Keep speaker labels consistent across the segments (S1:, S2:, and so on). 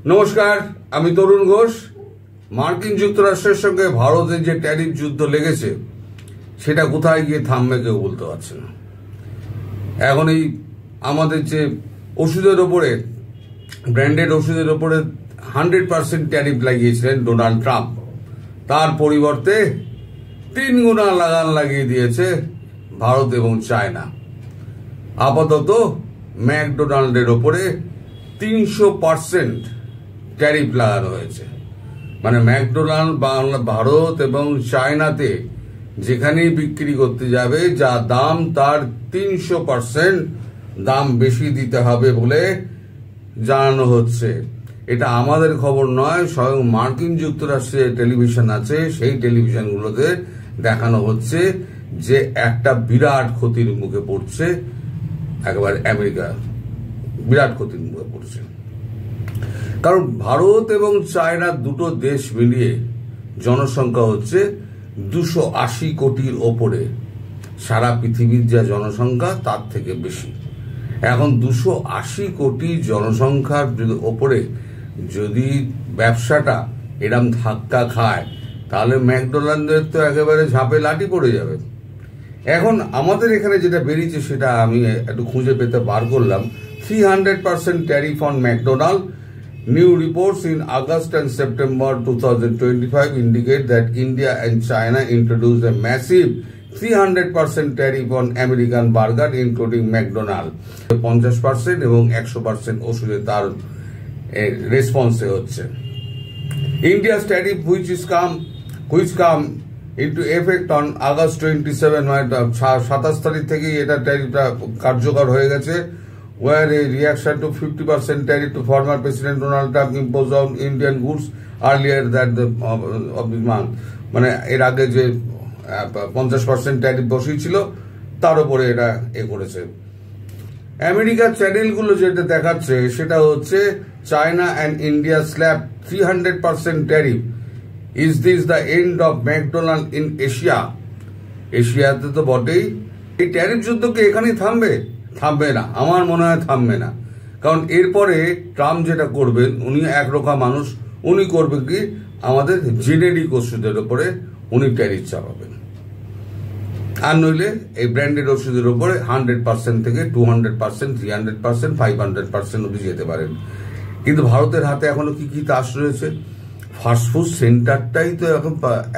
S1: নমস্কার, আমি তরুণ ঘোষ। মার্কিন যুক্তরাষ্ট্রের সঙ্গে ভারতের যে ট্যারিফ যুদ্ধ লেগেছে সেটা কোথায় গিয়ে থামবে কেউ বলতে পারছে না। এখন এই আমাদের যে ওষুধের ওপরে, ব্র্যান্ডেড ওষুধের ওপরে 100% ট্যারিফ লাগিয়েছিলেন ডোনাল্ড ট্রাম্প, তার পরিবর্তে 3 গুণা লাগান লাগিয়ে দিয়েছে ভারত এবং চায়না। আপাতত ম্যাকডোনাল্ডের ওপরে 300% ট্যারিফ লাগানো হয়েছে। মানে ম্যাকডোনাল্ড ভারত এবং চায়নাতে যেখানেই বিক্রি করতে যাবে, যা দাম তার 300% দাম বেশি দিতে হবে বলে জানানো হচ্ছে। এটা আমাদের খবর নয়, স্বয়ং মার্কিন যুক্তরাষ্ট্রে টেলিভিশন আছে, সেই টেলিভিশনগুলোতে দেখানো হচ্ছে যে একটা বিরাট ক্ষতির মুখে পড়ছে, একেবারে আমেরিকা বিরাট ক্ষতির মুখে পড়ছে। কারণ ভারত এবং চায়না দুটো দেশ মিলিয়ে জনসংখ্যা হচ্ছে 280 কোটির ওপরে। সারা পৃথিবীর যা জনসংখ্যা তার থেকে বেশি। এখন 280 কোটি জনসংখ্যার ওপরে যদি ব্যবসাটা এরম ধাক্কা খায়, তাহলে ম্যাকডোনাল্ডের তো একেবারে ঝাঁপে লাঠি পড়ে যাবে। এখন আমাদের এখানে যেটা বেরিয়েছে সেটা আমি একটু খুঁজে পেতে বার করলাম। 300% tariff on McDonald. New reports in August and September 2025 indicate that India and China introduced a massive 300% tariff on American burger, including McDonald's. 50% এবং 100% ওষুধে তার রেসপন্সে হচ্ছে। India's tariff which come into effect on August 27, 27 তারিখ থেকে এটা ট্যারিফটা কার্যকর হয়ে গেছে, where a reaction to 50% tariff to former President Donald Trump imposed on Indian goods earlier that of the month. মানে এর আগে যে 50% ট্যারিফ বসিয়েছিল তার উপরে এটা করেছে। আমেরিকার চ্যানেলগুলো যেটা দেখাচ্ছে সেটা হচ্ছে China and India slab 300% tariff. Is this the end of McDonald in Asia? এশিয়াতে তো বটেই। এই ট্যারিফ যুদ্ধ কি এখানেই থামবে? থামবে না, আমার মনে হয় থামবে না। কারণ এরপরে ট্রাম্প যেটা করবেন, উনি একরকম মানুষ, উনি করবে কি আমাদের জেনেরিক ওষুধের উপরে উনি ট্যারিফ চাপাবেন। আর নইলে এই ব্র্যান্ডেড ওষুধের উপরে 100% থেকে 200%, 300%, 500% অব্দি যেতে পারেন। কিন্তু ভারতের হাতে এখনো কি তাস রয়েছে? ফাস্টফুড সেন্টারটাই তো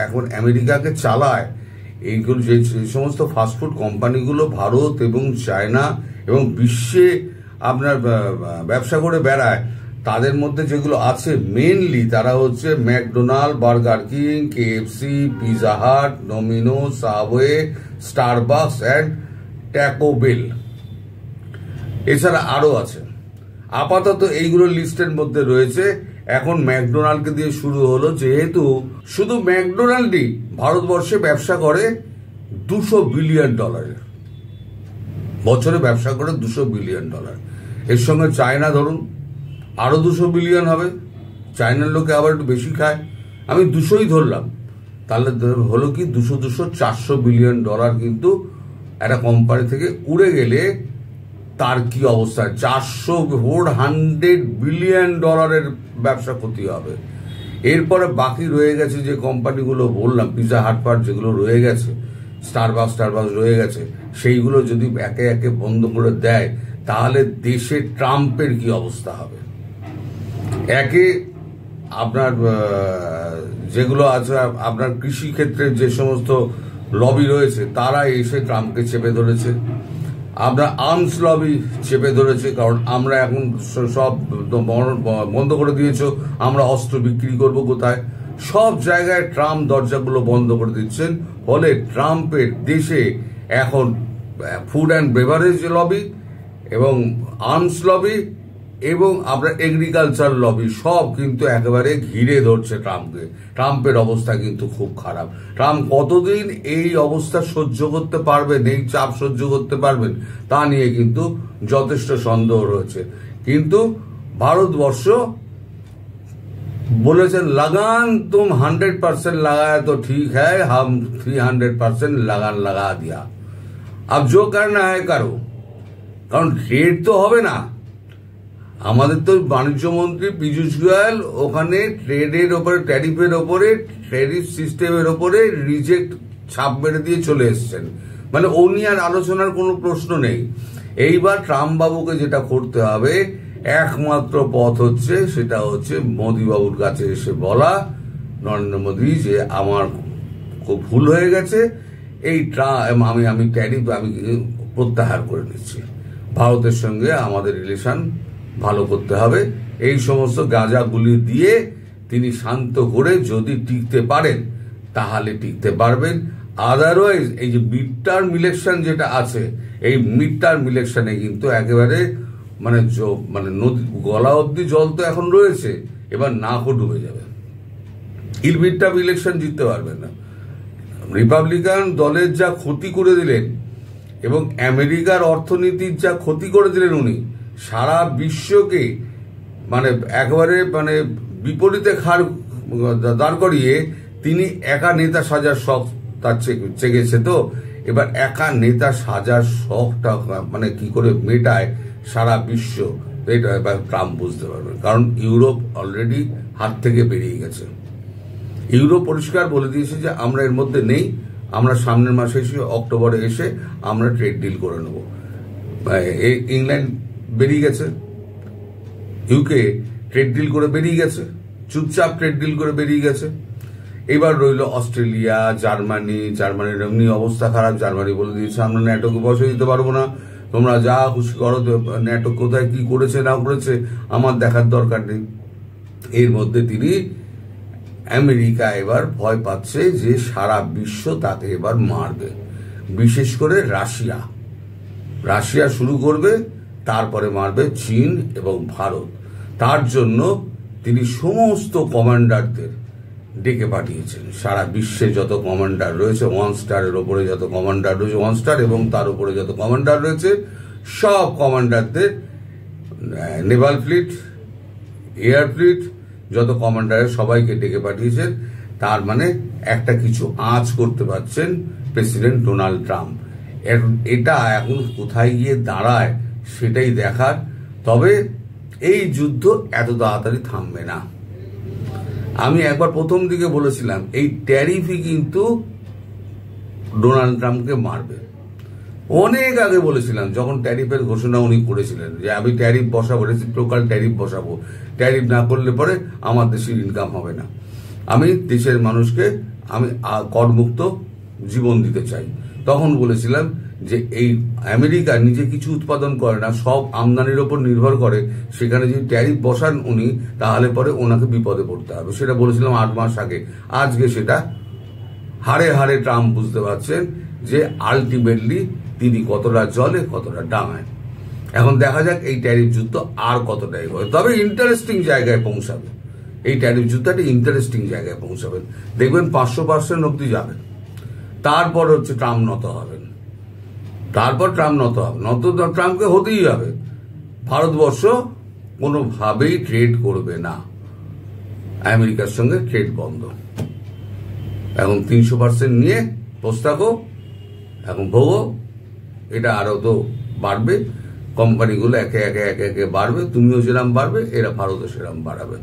S1: এখন আমেরিকাকে চালায়। এইগুলো যে সমস্ত ফাস্টফুড কোম্পানিগুলো ভারত এবং চায়না এবং বিশ্বে আপনার ব্যবসা করে বেড়ায়, তাদের মধ্যে যেগুলো আছে মেনলি তারা হচ্ছে McDonald, Burger King, KFC, Pizza Hut, Domino, Subway, Starbucks and Taco Bell. এছাড়া আরো আছে। আপাতত এইগুলো লিস্টের মধ্যে রয়েছে। এখন ম্যাকডোনাল্ডকে দিয়ে শুরু হলো, যেহেতু শুধু ম্যাকডোনাল্ডই ভারতবর্ষে ব্যবসা করে $200 বিলিয়ন, বছরে ব্যবসা করে $200 বিলিয়ন। এর সঙ্গে চায়না ধরুন আরো $200 বিলিয়ন হবে। চায়নার লোকে আবার একটু বেশি খায়, আমি 200ই ধরলাম। তাহলে হলো কি 400 বিলিয়ন ডলার কিন্তু একটা কোম্পানি থেকে উড়ে গেলে তার কি অবস্থা? 400 বিলিয়ন ডলারের ব্যবসা ক্ষতি হবে। এরপরে বাকি রয়ে গেছে যে কোম্পানিগুলো বললাম, পিজা হাট ফাট যেগুলো রয়ে গেছে, স্টারবাকস রয়ে গেছে, সেইগুলো যদি একে একে বন্ধ করে দেয়, তাহলে দেশে ট্রাম্পের কি অবস্থা হবে? একে আপনার যেগুলো আছে, আপনার কৃষি ক্ষেত্রের যে সমস্ত লবি রয়েছে তারা এসে ট্রাম্পকে চেপে ধরেছে। আমরা আর্মস লবি চেপে ধরেছে, কারণ আমরা এখন সব বন্ধ করে দিয়েছো, আমরা অস্ত্র বিক্রি করব কোথায়? সব জায়গায় ট্রাম্প দরজাগুলো বন্ধ করে দিচ্ছেন। ফলে ট্রাম্পের দেশে এখন ফুড অ্যান্ড বেভারেজ লবি এবং আর্মস লবি এবং আপনার এগ্রিকালচার লবি সব কিন্তু একেবারে ঘিরে ধরছে ট্রাম্পকে। ট্রাম্পের অবস্থা কিন্তু খুব খারাপ। ট্রাম্প কতদিন এই অবস্থা সহ্য করতে পারবেন, এই চাপ সহ্য করতে পারবেন, তা নিয়ে কিন্তু যথেষ্ট সন্দেহ রয়েছে। কিন্তু ভারতবর্ষ বলেছেন लगान तुम 100% लगाया तो ठीक है, हम 300% लगान लगा दिया, अब जो करना है करो। কারণ রেট তো হবে না। আমাদের তো বাণিজ্য মন্ত্রী পীযূষ গোয়েল ওখানে ট্রেডের ওপরে, ট্যারিফের ওপরে, ট্যারিফ সিস্টেমের ওপরে রিজেক্ট ছাপ মেরে দিয়ে চলে এসছেন। মানে ও নিয়ে আর আলোচনার কোনো প্রশ্ন নেই। এইবার ট্রাম্প বাবুকে যেটা করতে হবে, একমাত্র পথ হচ্ছে, সেটা হচ্ছে মোদী বাবুর কাছে এসে বলা, নরেন্দ্র মোদী, যে আমার খুব ভুল হয়ে গেছে, এই আমি ট্যারিফ আমি প্রত্যাহার করে নিচ্ছি, ভারতের সঙ্গে আমাদের রিলেশন ভালো করতে হবে। এই সমস্ত গাঁজাগুলি দিয়ে তিনি শান্ত করে যদি টিকতে পারেন তাহলে টিকতে পারবেন। আদারওয়াইজ এই যে মিড টার্ম ইলেকশন যেটা আছে, এই মিড টার্ম ইলেকশনে কিন্তু একেবারে মানে নদী গলা অব্দি জল তো এখন রয়েছে, এবার নাকও ডুবে যাবে। মিড টার্ম ইলেকশন জিততে পারবেন না। রিপাবলিকান দলের যা ক্ষতি করে দিলেন এবং আমেরিকার অর্থনীতির যা ক্ষতি করে দিলেন উনি, সারা বিশ্বকে একেবারে বিপরীতে দাঁড় করিয়ে তিনি একা নেতা সাজার শখ তার চেগেছে। তো এবার একা নেতা সাজার শখটা কি করে মেটায় সারা বিশ্ব, এটা এবার ট্রাম্প বুঝতে পারবেন। কারণ ইউরোপ অলরেডি হাত থেকে বেরিয়ে গেছে। ইউরোপ পরিষ্কার বলে দিয়েছে যে আমরা এর মধ্যে নেই, আমরা সামনের মাসে এসে, অক্টোবরে এসে আমরা ট্রেড ডিল করে নেব। ইংল্যান্ড বেরিয়ে গেছে, ইউকে ট্রেড ডিল করে বেরিয়ে গেছে, চুপচাপ ট্রেড ডিল করে বেরিয়ে গেছে। এবার রইল অস্ট্রেলিয়া, জার্মানির এমনি অবস্থা খারাপ। জার্মানি বলে দিয়েছে আমরা ন্যাটোকে পয়সা দিতে পারবো না, তোমরা যা খুশি করো, ন্যাটো কোথায় কি করেছে না করেছে আমার দেখার দরকার নেই। এর মধ্যে তিনি আমেরিকা এবার ভয় পাচ্ছে যে সারা বিশ্ব তাকে এবার মারবে, বিশেষ করে রাশিয়া শুরু করবে, তারপরে মারবে চীন এবং ভারত। তার জন্য তিনি সমস্ত কমান্ডারদের ডেকে পাঠিয়েছেন। সারা বিশ্বে যত কমান্ডার রয়েছে, 1 স্টারের ওপরে যত কমান্ডার রয়েছে, 1 স্টার এবং তার উপরে যত কমান্ডার রয়েছে, সব কমান্ডারদের, নেভাল ফ্লিট, এয়ার ফ্লিট, যত কমান্ডারের সবাইকে ডেকে পাঠিয়েছেন। তার একটা কিছু আঁচ করতে পারছেন প্রেসিডেন্ট ডোনাল্ড ট্রাম্প। এটা এখন কোথায় গিয়ে দাঁড়ায় সেটাই দেখার। তবে এই যুদ্ধ এত তাড়াতাড়ি থামবে না। আমি একবার প্রথম দিকে বলেছিলাম এই ট্যারিফই কিন্তু ডোনাল্ড ট্রাম্পকে মারবে। অনেক আগে বলেছিলাম, যখন ট্যারিফের ঘোষণা উনি করেছিলেন যে আমি ট্যারিফ বসাবো, রেসিপ্রোকাল ট্যারিফ বসাবো, ট্যারিফ না করলে পরে আমার দেশের ইনকাম হবে না, আমি দেশের মানুষকে আমি করমুক্ত জীবন দিতে চাই। তখন বলেছিলাম যে এই আমেরিকা নিজে কিছু উৎপাদন করে না, সব আমদানির ওপর নির্ভর করে, সেখানে যদি ট্যারিফ বসান উনি, তাহলে পরে ওনাকে বিপদে পড়তে হবে। সেটা বলেছিলাম 8 মাস আগে। আজকে সেটা হাড়ে হাড়ে ট্রাম্প বুঝতে পারছেন যে আলটিমেটলি তিনি কতটা জলে কতটা ডাঙায়। এখন দেখা যাক এই ট্যারিফ যুদ্ধ আর কতটা এগোয়। তবে ইন্টারেস্টিং জায়গায় পৌঁছাবে এই ট্যারিফ যুদ্ধটা, ইন্টারেস্টিং জায়গায় পৌঁছাবেন। দেখবেন 500% অব্দি যাবেন। তারপর হচ্ছে ট্রাম্প নত হবেন, ট্রাম্পকে হতেই হবে। ভারতবর্ষ কোনোভাবেই ট্রেড করবে না, আমেরিকার সঙ্গে ট্রেড বন্ধ। এখন 300% নিয়ে বসে থাকো, এখন ভোগো। এটা আরো তো বাড়বে, কোম্পানিগুলো একে একে বাড়বে, তুমিও যেরকম বাড়বে, এরা ভারতও সেরকম বাড়াবে।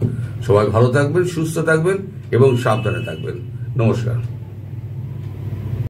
S1: সবাই ভালো থাকবেন, সুস্থ থাকবেন এবং সাবধানে থাকবেন। নমস্কার।